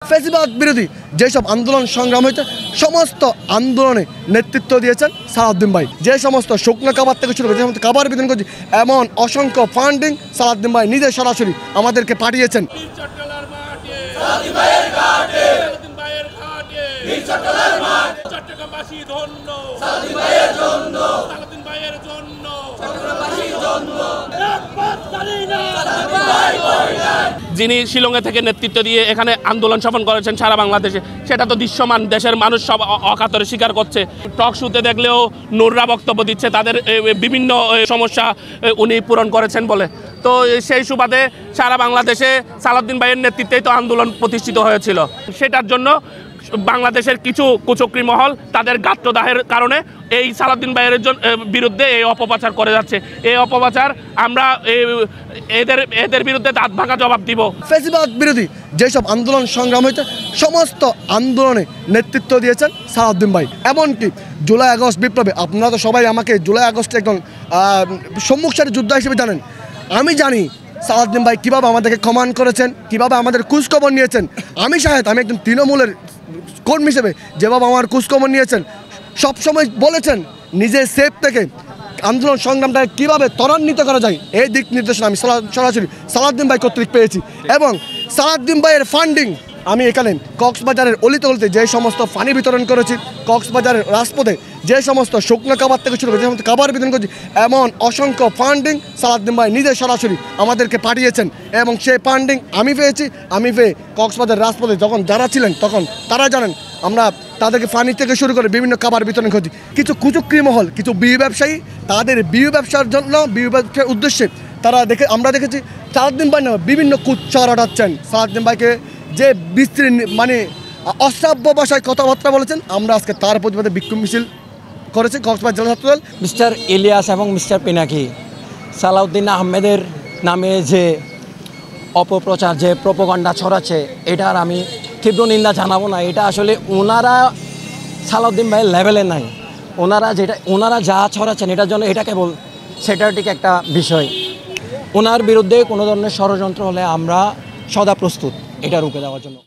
ফ্যাসিবাদ বিরোধী যেসব আন্দোলন সংগ্রাম হয়েছে সমস্ত আন্দোলনে নেতৃত্ব দিয়েছেন সালাউদ্দিন ভাই। যে সমস্ত শুকনো কাবার থেকে শুরু করে যে সমস্ত কাবার বিতরণ করছে এমন অসংখ্য ফান্ডিং সালাউদ্দিন ভাই নিজে সরাসরি আমাদেরকে পাঠিয়েছেন। যিনি শিলংয়ে থেকে নেতৃত্ব দিয়ে এখানে আন্দোলন সফল করেছেন সারা বাংলাদেশে, সেটা তো দৃশ্যমান, দেশের মানুষ সব অকাতরে স্বীকার করছে। টক শুতে দেখলেও নুররা বক্তব্য দিচ্ছে তাদের বিভিন্ন সমস্যা উনি পূরণ করেছেন বলে। তো সেই সুবাদে সারা বাংলাদেশে সালাউদ্দিন ভাইয়ের নেতৃত্বেই তো আন্দোলন প্রতিষ্ঠিত হয়েছিল। সেটার জন্য বাংলাদেশের কিছু কুচক্রী মহল তাদের গাত্রদাহের কারণে এই সালাউদ্দিন ভাইয়ের বিরুদ্ধে এই অপপ্রচার করে যাচ্ছে। এই অপপ্রচার আমরা এদের বিরুদ্ধে দাঁত ভাঙা জবাব দিব। ফ্যাসিবাদ বিরোধী যেসব আন্দোলন সংগ্রাম হয়েছে সমস্ত আন্দোলনে নেতৃত্ব দিয়েছেন সালাউদ্দিন ভাই। এমনকি জুলাই আগস্ট বিপ্লবে আপনারা তো সবাই আমাকে জুলাই আগস্টে একজন সম্মুখ সারি যোদ্ধা হিসেবে জানেন। আমি জানি সালাউদ্দিন ভাই কীভাবে আমাদেরকে কমান্ড করেছেন, কীভাবে আমাদের খোঁজখবর নিয়েছেন। আমি একজন তৃণমূলের কর্মী হিসেবে যেভাবে আমার খোঁজখবর নিয়েছেন, সবসময় বলেছেন নিজের সেফ থেকে আন্দোলন সংগ্রামটাকে কীভাবে ত্বরান্বিত করা যায় এই দিক নির্দেশনা আমি সরাসরি সালাউদ্দিন ভাই কর্তৃক পেয়েছি। এবং সালাউদ্দিন ভাইয়ের ফান্ডিং আমি এখানে কক্সবাজারের অলিতে অলিতে যে সমস্ত পানি বিতরণ করেছি, কক্সবাজারের রাজপথে যে সমস্ত শুকনো কাবার থেকে শুরু করে যে সমস্ত কাবার বিতরণ করেছি, এমন অসংখ্য ফান্ডিং সালাউদ্দিন ভাই নিজে সরাসরি আমাদেরকে পাঠিয়েছেন। এবং সেই ফান্ডিং আমি পেয়ে কক্সবাজার রাজপথে যখন যারা ছিলেন তখন তারা জানেন আমরা তাদেরকে পানি থেকে শুরু করে বিভিন্ন খাবার বিতরণ করছি। কিছু কুচক্রী মহল, কিছু বিড়ি ব্যবসায়ী তাদের বিড়ি ব্যবসার জন্য বিড়ি ব্যবসার উদ্দেশ্যে আমরা দেখেছি সালাউদ্দিন ভাই না বিভিন্ন কুচ্চা রটাচ্ছেন। সালাউদ্দিন ভাইকে যে বিস্তৃত অশ্রাব্য ভাষায় কথাবার্তা বলেছেন, আমরা আজকে তার প্রতিবাদে বিক্ষোভ মিছিল করেছি কক্সবাজার জেলা ছাত্রদল। মিস্টার ইলিয়াস এবং মিস্টার পিনাকি সালাউদ্দিন আহমেদের নামে যে অপপ্রচার, যে প্রোপাগান্ডা ছড়াচ্ছে, এটার আমি তীব্র নিন্দা জানাবো না। এটা আসলে ওনারা সালাউদ্দিন ভাইয়ের লেভেলে নাই। ওনারা যা ছড়াচ্ছেন এটার জন্য এটা কেবল সেটাটিক একটা বিষয়। ওনার বিরুদ্ধে কোনো ধরনের ষড়যন্ত্র হলে আমরা সদা প্রস্তুত এটা রুখে দেওয়ার জন্য।